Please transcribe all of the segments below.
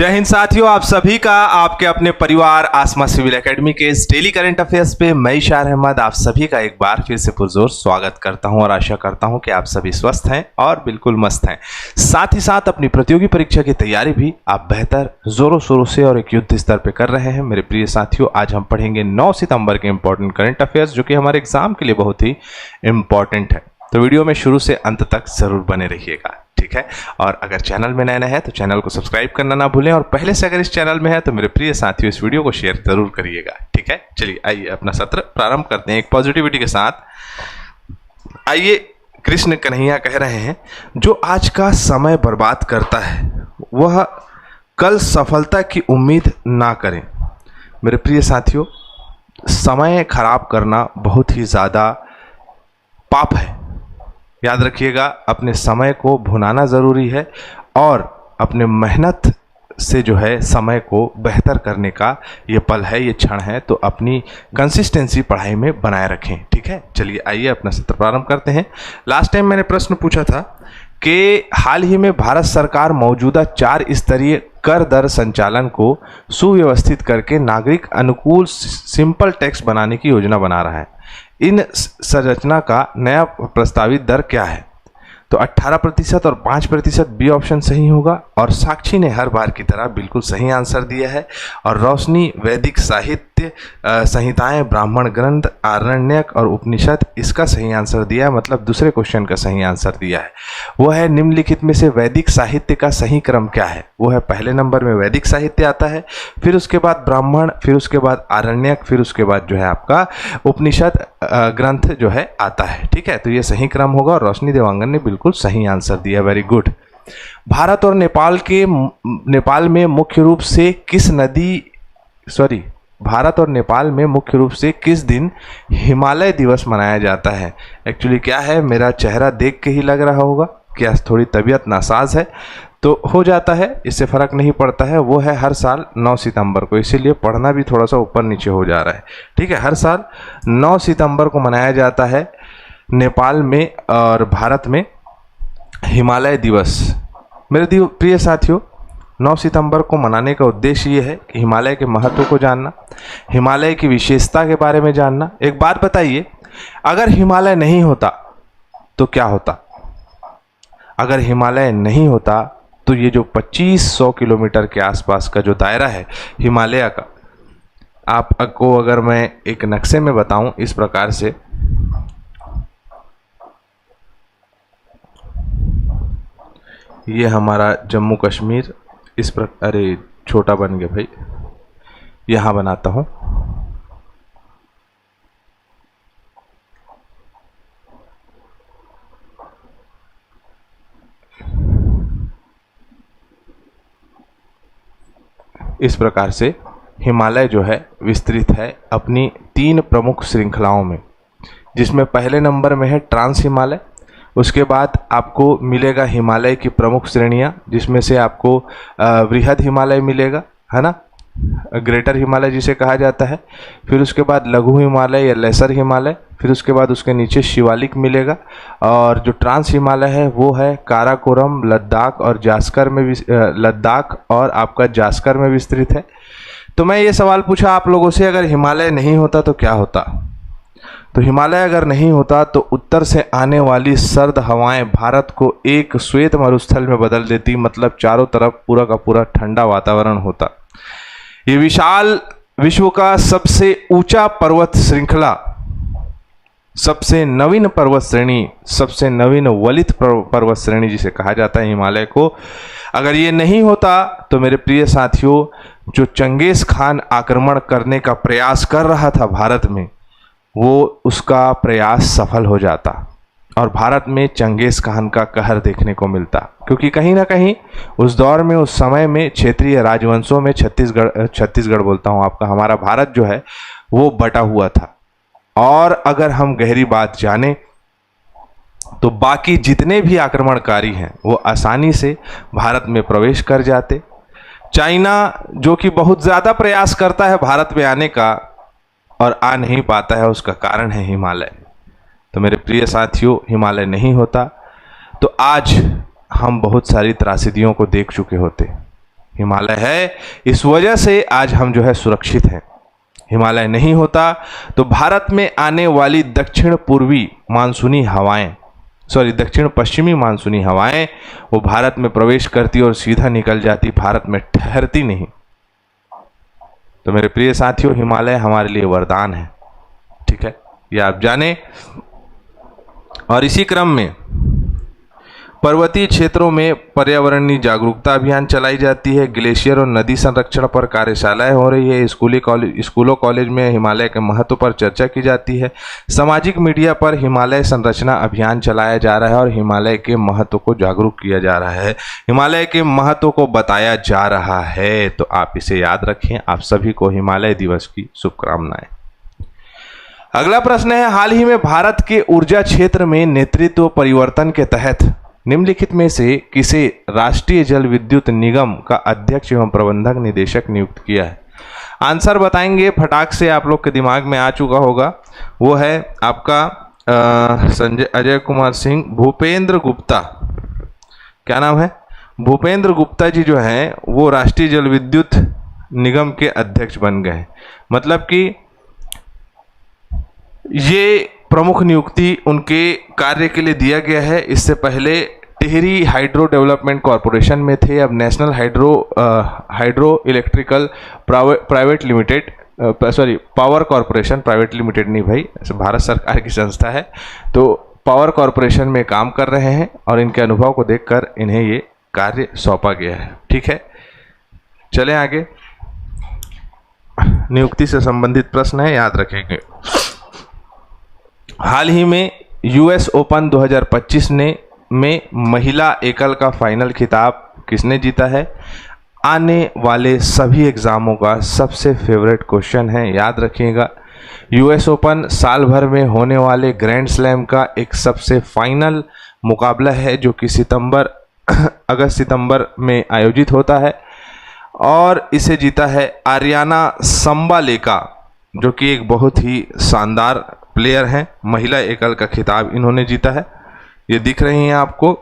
जय हिंद साथियों, आप सभी का आपके अपने परिवार आसमा सिविल एकेडमी के इस डेली करंट अफेयर्स पे मैं इशार अहमद आप सभी का एक बार फिर से पुरजोर स्वागत करता हूं और आशा करता हूं कि आप सभी स्वस्थ हैं और बिल्कुल मस्त हैं। साथ ही साथ अपनी प्रतियोगी परीक्षा की तैयारी भी आप बेहतर जोरों शोरों से और एक युद्ध स्तर पे कर रहे हैं। मेरे प्रिय साथियों, आज हम पढ़ेंगे 9 सितंबर के इंपॉर्टेंट करंट अफेयर्स जो कि हमारे एग्जाम के लिए बहुत ही इंपॉर्टेंट है। तो वीडियो में शुरू से अंत तक जरूर बने रहिएगा, ठीक है। और अगर चैनल में नए हैं तो चैनल को सब्सक्राइब करना ना भूलें और पहले से अगर इस चैनल में है तो मेरे प्रिय साथियों इस वीडियो को शेयर जरूर करिएगा, ठीक है। चलिए आइए अपना सत्र प्रारंभ करते हैं एक पॉजिटिविटी के साथ। आइए, कृष्ण कन्हैया कह रहे हैं, जो आज का समय बर्बाद करता है वह कल सफलता की उम्मीद ना करें। मेरे प्रिय साथियों, समय खराब करना बहुत ही ज़्यादा पाप है। याद रखिएगा, अपने समय को भुनाना ज़रूरी है और अपने मेहनत से जो है समय को बेहतर करने का ये पल है, ये क्षण है। तो अपनी कंसिस्टेंसी पढ़ाई में बनाए रखें, ठीक है। चलिए आइए अपना सत्र प्रारंभ करते हैं। लास्ट टाइम मैंने प्रश्न पूछा था कि हाल ही में भारत सरकार मौजूदा 4 स्तरीय कर दर संचालन को सुव्यवस्थित करके नागरिक अनुकूल सिंपल टैक्स बनाने की योजना बना रहा है। इन संरचना का नया प्रस्तावित दर क्या है? तो 18% और 5% बी ऑप्शन सही होगा। और साक्षी ने हर बार की तरह बिल्कुल सही आंसर दिया है। और रोशनी वैदिक साहित्य संहिताएं, ब्राह्मण ग्रंथ, आरण्यक और उपनिषद इसका सही आंसर दिया है, मतलब दूसरे क्वेश्चन का सही आंसर दिया है। वो है निम्नलिखित में से वैदिक साहित्य का सही क्रम क्या है? वो है पहले नंबर में वैदिक साहित्य आता है, फिर उसके बाद ब्राह्मण, फिर उसके बाद आरण्यक, फिर उसके बाद जो है आपका उपनिषद ग्रंथ जो है आता है, ठीक है। तो ये सही क्रम होगा और रोशनी देवांगन ने बिल्कुल सही आंसर दिया, वेरी गुड। भारत और नेपाल में मुख्य रूप से किस दिन हिमालय दिवस मनाया जाता है? एक्चुअली क्या है, मेरा चेहरा देख के ही लग रहा होगा कि आज थोड़ी तबीयत नासाज है, तो हो जाता है, इससे फ़र्क नहीं पड़ता है। वो है हर साल 9 सितंबर को, इसीलिए पढ़ना भी थोड़ा सा ऊपर नीचे हो जा रहा है, ठीक है। हर साल 9 सितंबर को मनाया जाता है नेपाल में और भारत में हिमालय दिवस। मेरे प्रिय साथियों, 9 सितंबर को मनाने का उद्देश्य ये है कि हिमालय के महत्व को जानना, हिमालय की विशेषता के बारे में जानना। एक बात बताइए, अगर हिमालय नहीं होता तो क्या होता? अगर हिमालय नहीं होता तो ये जो 2500 किलोमीटर के आसपास का जो दायरा है हिमालय का, आपको अगर मैं एक नक्शे में बताऊं इस प्रकार से, ये हमारा जम्मू कश्मीर इस प्रकार, अरे छोटा बन गया भाई, यहाँ बनाता हूँ। इस प्रकार से हिमालय जो है विस्तृत है अपनी 3 प्रमुख श्रृंखलाओं में, जिसमें पहले नंबर में है ट्रांस हिमालय। उसके बाद आपको मिलेगा हिमालय की प्रमुख श्रेणियाँ, जिसमें से आपको वृहद हिमालय मिलेगा, है ना, ग्रेटर हिमालय जिसे कहा जाता है। फिर उसके बाद लघु हिमालय या लेसर हिमालय, फिर उसके बाद उसके नीचे शिवालिक मिलेगा। और जो ट्रांस हिमालय है वो है काराकोरम, लद्दाख और जास्कर में, लद्दाख और आपका जास्कर में विस्तृत है। तो मैं ये सवाल पूछा आप लोगों से, अगर हिमालय नहीं होता तो क्या होता? तो हिमालय अगर नहीं होता तो उत्तर से आने वाली सर्द हवाएं भारत को एक श्वेत मरुस्थल में बदल देती, मतलब चारों तरफ पूरा का पूरा ठंडा वातावरण होता। ये विशाल विश्व का सबसे ऊंचा पर्वत श्रृंखला, सबसे नवीन पर्वत श्रेणी, सबसे नवीन वलित पर्वत श्रेणी जिसे कहा जाता है हिमालय को, अगर ये नहीं होता तो मेरे प्रिय साथियों, जो चंगेज खान आक्रमण करने का प्रयास कर रहा था भारत में, वो उसका प्रयास सफल हो जाता और भारत में चंगेज खान का कहर देखने को मिलता। क्योंकि कहीं ना कहीं उस दौर में, उस समय में क्षेत्रीय राजवंशों में छत्तीसगढ़ बोलता हूँ आपका, हमारा भारत जो है वो बटा हुआ था। और अगर हम गहरी बात जाने तो बाकी जितने भी आक्रमणकारी हैं वो आसानी से भारत में प्रवेश कर जाते। चाइना जो कि बहुत ज़्यादा प्रयास करता है भारत में आने का और आ नहीं पाता है, उसका कारण है हिमालय। तो मेरे प्रिय साथियों, हिमालय नहीं होता तो आज हम बहुत सारी त्रासदियों को देख चुके होते। हिमालय है, इस वजह से आज हम जो है सुरक्षित हैं। हिमालय नहीं होता तो भारत में आने वाली दक्षिण पश्चिमी मानसूनी हवाएं वो भारत में प्रवेश करती और सीधा निकल जाती, भारत में ठहरती नहीं। तो मेरे प्रिय साथियों, हिमालय हमारे लिए वरदान है, ठीक है, ये आप जाने। और इसी क्रम में पर्वतीय क्षेत्रों में पर्यावरणीय जागरूकता अभियान चलाई जाती है, ग्लेशियर और नदी संरक्षण पर कार्यशालाएं हो रही है, स्कूलों कॉलेज में हिमालय के महत्व पर चर्चा की जाती है, सामाजिक मीडिया पर हिमालय संरचना अभियान चलाया जा रहा है और हिमालय के महत्व को जागरूक किया जा रहा है, हिमालय के महत्व को बताया जा रहा है। तो आप इसे याद रखें। आप सभी को हिमालय दिवस की शुभकामनाएं। अगला प्रश्न है, हाल ही में भारत के ऊर्जा क्षेत्र में नेतृत्व परिवर्तन के तहत निम्नलिखित में से किसे राष्ट्रीय जल विद्युत निगम का अध्यक्ष एवं प्रबंधक निदेशक नियुक्त किया है? आंसर बताएंगे, फटाक से आप लोग के दिमाग में आ चुका होगा। वो है आपका संजय अजय कुमार सिंह, भूपेंद्र गुप्ता। क्या नाम है? भूपेंद्र गुप्ता जी जो हैं वो राष्ट्रीय जल विद्युत निगम के अध्यक्ष बन गए। मतलब कि ये प्रमुख नियुक्ति उनके कार्य के लिए दिया गया है। इससे पहले टिहरी हाइड्रो डेवलपमेंट कॉरपोरेशन में थे, अब national hydro electrical private limited power corporation private limited नहीं भाई, भारत सरकार की संस्था है, तो पावर कॉरपोरेशन में काम कर रहे हैं और इनके अनुभव को देखकर इन्हें ये कार्य सौंपा गया है। ठीक है, चलें आगे। नियुक्ति से संबंधित प्रश्न है, याद रखेंगे। हाल ही में यूएस ओपन 2025 में महिला एकल का फाइनल खिताब किसने जीता है? आने वाले सभी एग्जामों का सबसे फेवरेट क्वेश्चन है, याद रखिएगा। यूएस ओपन साल भर में होने वाले ग्रैंड स्लैम का एक सबसे फाइनल मुकाबला है जो कि अगस्त सितंबर में आयोजित होता है और इसे जीता है आरियाना संबालेका, जो कि एक बहुत ही शानदार प्लेयर हैं। महिला एकल का खिताब इन्होंने जीता है, ये दिख रही हैं आपको,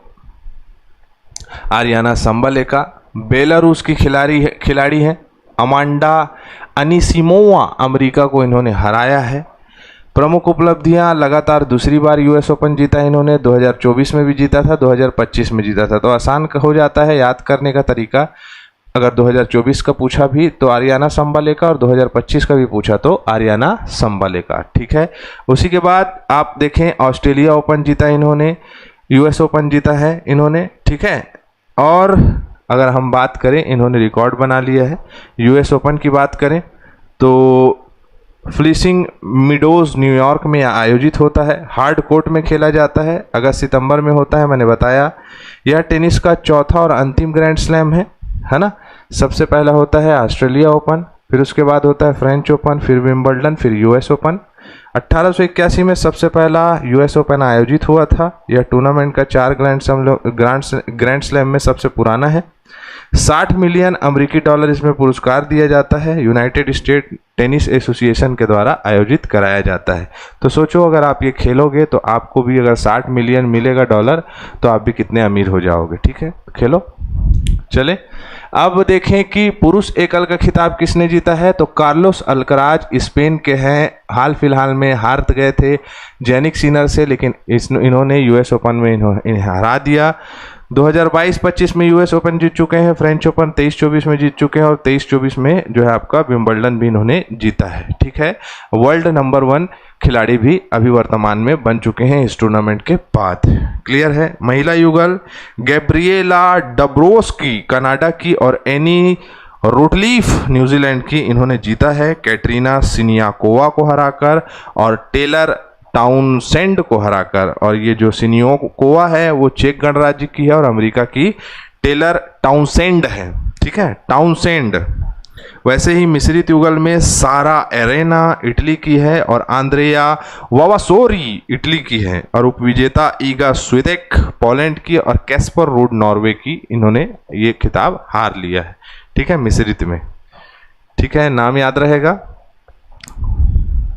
आरियाना संबालेका। बेलारूस की खिलाड़ी हैं अमांडा अनिसिमोवा, अमेरिका को इन्होंने हराया है। प्रमुख उपलब्धियां, लगातार दूसरी बार यूएस ओपन जीता इन्होंने, 2024 में भी जीता था, 2025 में जीता था। तो आसान हो जाता है याद करने का तरीका। अगर 2024 का पूछा भी तो आरियाना संबालेका और 2025 का भी पूछा तो आरियाना संबालेका। ठीक है, उसी के बाद आप देखें ऑस्ट्रेलिया ओपन जीता इन्होंने, यूएस ओपन जीता है इन्होंने। ठीक है, और अगर हम बात करें, इन्होंने रिकॉर्ड बना लिया है। यूएस ओपन की बात करें तो फ्लिसिंग मीडोज न्यूयॉर्क में आयोजित होता है, हार्ड कोर्ट में खेला जाता है, अगस्त सितंबर में होता है, मैंने बताया। यह टेनिस का चौथा और अंतिम ग्रैंड स्लैम है ना। सबसे पहला होता है ऑस्ट्रेलिया ओपन, फिर उसके बाद होता है फ्रेंच ओपन, फिर विंबलडन, फिर यूएस ओपन। 1881 में सबसे पहला यूएस ओपन आयोजित हुआ था। यह टूर्नामेंट का 4 ग्रैंड स्लैम में सबसे पुराना है। 60 मिलियन अमेरिकी डॉलर इसमें पुरस्कार दिया जाता है, यूनाइटेड स्टेट टेनिस एसोसिएशन के द्वारा आयोजित कराया जाता है। तो सोचो, अगर आप ये खेलोगे तो आपको भी अगर 60 मिलियन मिलेगा डॉलर तो आप भी कितने अमीर हो जाओगे। ठीक है, खेलो। चले अब देखें कि पुरुष एकल का खिताब किसने जीता है। तो कार्लोस अल्कराज स्पेन के हैं, हाल फिलहाल में हार गए थे जेनिक सिनर से, लेकिन इन्होंने यूएस ओपन में इन्हें हरा दिया। 2022-25 में यूएस ओपन जीत चुके हैं, फ्रेंच ओपन 23-24 में जीत चुके हैं और 23-24 में जो है आपका विंबलडन भी इन्होंने जीता है। ठीक है, वर्ल्ड नंबर 1 खिलाड़ी भी अभी वर्तमान में बन चुके हैं इस टूर्नामेंट के बाद। क्लियर है। महिला युगल गैब्रिएला डब्रोस्की कनाडा की और एनी रूटलीफ न्यूजीलैंड की इन्होंने जीता है, कैटरीना सिनियाकोवा को हराकर और टेलर टाउनसेंड को हराकर। और ये जो सिनियाकोवा है वो चेक गणराज्य की है और अमेरिका की टेलर टाउनसेंड है। ठीक है, टाउनसेंड। वैसे ही मिश्रित युगल में सारा एरेना इटली की है और आंद्रेया वावासोरी इटली की है और उपविजेता ईगा स्वितेक पोलैंड की और कैस्पर रूड नॉर्वे की, इन्होंने ये खिताब हार लिया है। ठीक है, मिश्रित में। ठीक है, नाम याद रहेगा,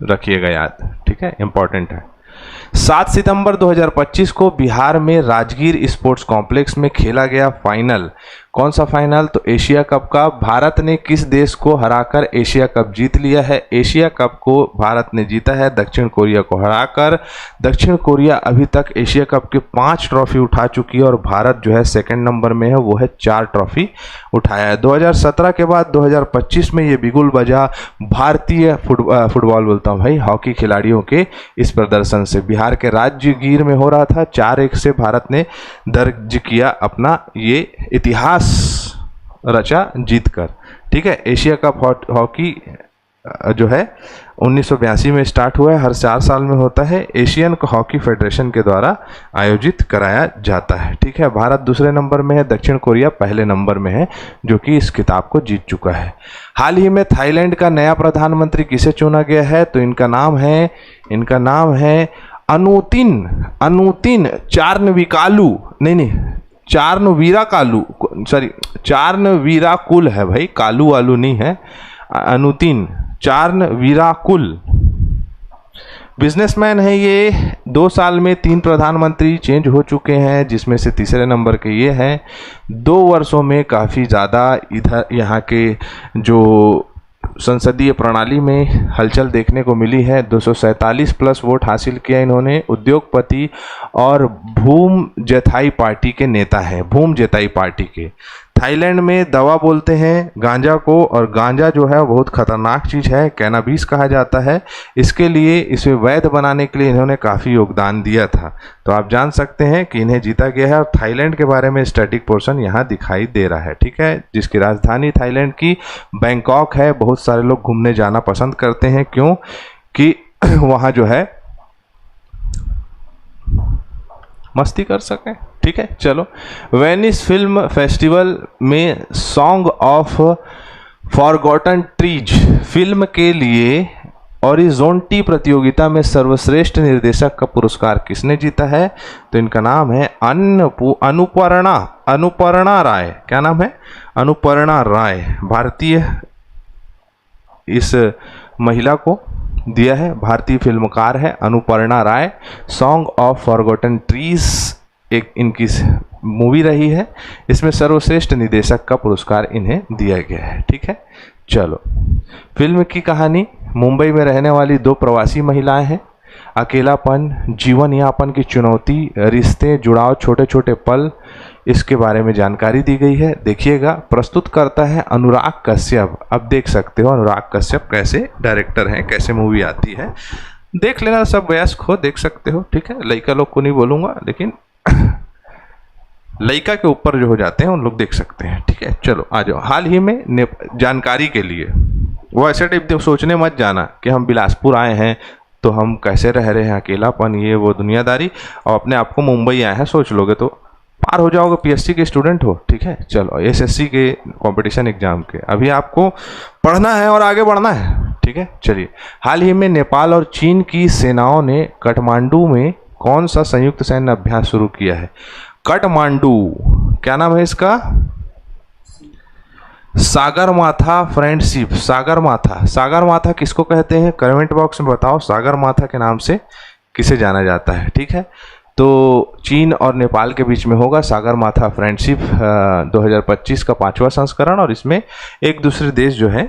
रखिएगा याद। ठीक है, इंपॉर्टेंट है। 7 सितंबर 2025 को बिहार में राजगीर स्पोर्ट्स कॉम्प्लेक्स में खेला गया फाइनल कौन सा फाइनल? तो एशिया कप का। भारत ने किस देश को हराकर एशिया कप जीत लिया है? एशिया कप को भारत ने जीता है दक्षिण कोरिया को हराकर। दक्षिण कोरिया अभी तक एशिया कप के 5 ट्रॉफी उठा चुकी है और भारत जो है सेकंड नंबर में है, वो है 4 ट्रॉफी उठाया है। 2017 के बाद 2025 में ये बिगुल बजा भारतीय फुटबॉल बोलता हूँ भाई, हॉकी खिलाड़ियों के इस प्रदर्शन से। बिहार के राजगीर में हो रहा था, 4-1 से भारत ने दर्ज किया अपना ये इतिहास रचा जीतकर। ठीक है, एशिया कप हॉकी जो है 1982 में स्टार्ट हुआ है, हर 4 साल में होता है, एशियन हॉकी फेडरेशन के द्वारा आयोजित कराया जाता है। ठीक है, भारत दूसरे नंबर में है, दक्षिण कोरिया पहले नंबर में है, जो कि इस खिताब को जीत चुका है। हाल ही में थाईलैंड का नया प्रधानमंत्री किसे चुना गया है? तो इनका नाम है अनुतिन चार्नवीराकुल है भाई, कालू वालू नहीं है, अनुतिन चार्नवीराकुल। बिजनेसमैन है ये। 2 साल में 3 प्रधानमंत्री चेंज हो चुके हैं, जिसमें से तीसरे नंबर के ये हैं। 2 वर्षों में काफ़ी ज़्यादा इधर यहाँ के जो संसदीय प्रणाली में हलचल देखने को मिली है। 247 प्लस वोट हासिल किया इन्होंने। उद्योगपति और भूम जेथाई पार्टी के नेता हैं, भूम जेताई पार्टी के। थाईलैंड में दवा बोलते हैं गांजा को, और गांजा जो है बहुत खतरनाक चीज़ है, कैनाबिस कहा जाता है। इसके लिए इसे वैध बनाने के लिए इन्होंने काफ़ी योगदान दिया था। तो आप जान सकते हैं कि इन्हें जीता गया है। और थाईलैंड के बारे में स्टैटिक पोर्शन यहाँ दिखाई दे रहा है। ठीक है, जिसकी राजधानी थाईलैंड की बैंकॉक है। बहुत सारे लोग घूमने जाना पसंद करते हैं, क्यों कि वहाँ जो है मस्ती कर सकें। ठीक है, चलो। वेनिस फिल्म फेस्टिवल में song of forgotten trees film के लिए ओरिजोंटी प्रतियोगिता में सर्वश्रेष्ठ निर्देशक का पुरस्कार किसने जीता है? तो इनका नाम है अनुपर्णा राय। क्या नाम है? अनुपर्णा राय। भारतीय इस महिला को दिया है, भारतीय फिल्मकार है अनुपर्णा राय। सॉन्ग ऑफ फॉरगॉटन ट्रीज एक इनकी मूवी रही है, इसमें सर्वश्रेष्ठ निर्देशक का पुरस्कार इन्हें दिया गया है। ठीक है, चलो। फिल्म की कहानी, मुंबई में रहने वाली 2 प्रवासी महिलाएं हैं। अकेलापन, जीवन यापन की चुनौती, रिश्ते, जुड़ाव, छोटे छोटे पल, इसके बारे में जानकारी दी गई है। देखिएगा। प्रस्तुत करता है अनुराग कश्यप। अब देख सकते हो अनुराग कश्यप कैसे डायरेक्टर हैं, कैसे मूवी आती है। देख लेना, सब वयस्क हो देख सकते हो। ठीक है, लड़का लोग को नहीं बोलूँगा, लेकिन लड़का के ऊपर जो हो जाते हैं उन लोग देख सकते हैं। ठीक है, चलो आ जाओ। हाल ही में जानकारी के लिए वो ऐसे टाइप सोचने मत जाना कि हम बिलासपुर आए हैं तो हम कैसे रह रहे हैं, अकेलापन, ये वो दुनियादारी, और अपने आप को मुंबई आए हैं सोच लोगे तो पार हो जाओगे। पीएससी के स्टूडेंट हो। ठीक है, चलो। एसएससी के कंपटीशन एग्जाम के अभी आपको पढ़ना है और आगे बढ़ना है। ठीक है, चलिए। हाल ही में नेपाल और चीन की सेनाओं ने काठमांडू में कौन सा संयुक्त सैन्य अभ्यास शुरू किया है? काठमांडू, क्या नाम है इसका? सागरमाथा फ्रेंडशिप। सागरमाथा किसको कहते हैं? कमेंट बॉक्स में बताओ, सागरमाथा के नाम से किसे जाना जाता है। ठीक है, तो चीन और नेपाल के बीच में होगा सागरमाथा फ्रेंडशिप 2025 का 5वां संस्करण, और इसमें एक दूसरे देश जो है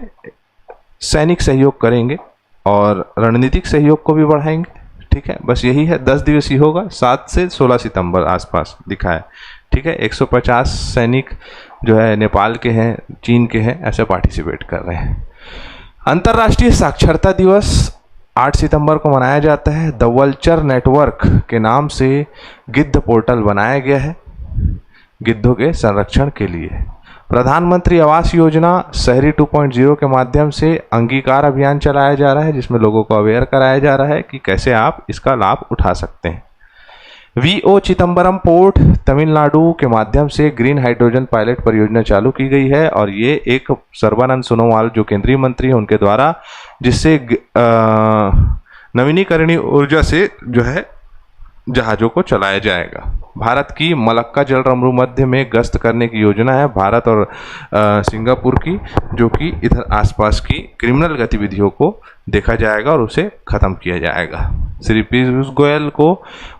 सैनिक सहयोग करेंगे और रणनीतिक सहयोग को भी बढ़ाएंगे। ठीक है, बस यही है। 10 दिवसीय होगा, 7 से 16 सितंबर आसपास दिखा है। ठीक है, 150 सैनिक जो है नेपाल के हैं, चीन के हैं, ऐसे पार्टिसिपेट कर रहे हैं। अंतर्राष्ट्रीय साक्षरता दिवस 8 सितंबर को मनाया जाता है। द वल्चर नेटवर्क के नाम से गिद्ध पोर्टल बनाया गया है गिद्धों के संरक्षण के लिए। प्रधानमंत्री आवास योजना शहरी 2.0 के माध्यम से अंगीकार अभियान चलाया जा रहा है, जिसमें लोगों को अवेयर कराया जा रहा है कि कैसे आप इसका लाभ उठा सकते हैं। वीओ चिदम्बरम पोर्ट तमिलनाडु के माध्यम से ग्रीन हाइड्रोजन पायलट परियोजना चालू की गई है, और ये एक सर्बानंद सोनोवाल जो केंद्रीय मंत्री हैं उनके द्वारा, जिससे नवीनीकरणीय ऊर्जा से जो है जहाज़ों को चलाया जाएगा। भारत की मलक्का जलरमरू मध्य में गश्त करने की योजना है भारत और सिंगापुर की, जो कि इधर आसपास की क्रिमिनल गतिविधियों को देखा जाएगा और उसे ख़त्म किया जाएगा। श्री पीयूष गोयल को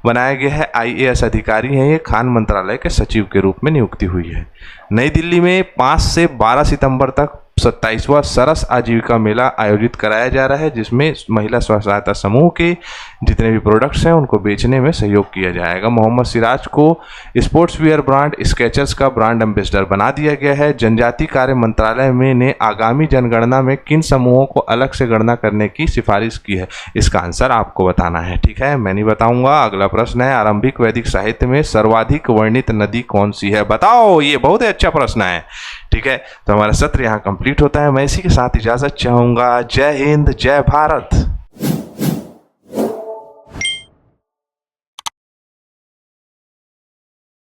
बनाया गया है IAS अधिकारी हैं, ये खान मंत्रालय के सचिव के रूप में नियुक्ति हुई है। नई दिल्ली में 5 से 12 सितंबर तक 27वां सरस आजीविका मेला आयोजित कराया जा रहा है, जिसमें महिला स्व सहायता समूह के जितने भी प्रोडक्ट्स हैं उनको बेचने में सहयोग किया जाएगा। मोहम्मद सिराज को स्पोर्ट्स वियर ब्रांड स्केचर्स का ब्रांड एम्बेसडर बना दिया गया है। जनजातीय कार्य मंत्रालय में ने आगामी जनगणना में किन समूहों को अलग से गणना करने की सिफारिश की है, इसका आंसर आपको बताना है। ठीक है, मैं नहीं बताऊंगा। अगला प्रश्न है, आरंभिक वैदिक साहित्य में सर्वाधिक वर्णित नदी कौन सी है? बताओ, ये बहुत ही अच्छा प्रश्न है। ठीक है, तो हमारा सत्र यहाँ कंप्लीट होता है। मैं इसी के साथ इजाजत चाहूंगा। जय हिंद, जय भारत।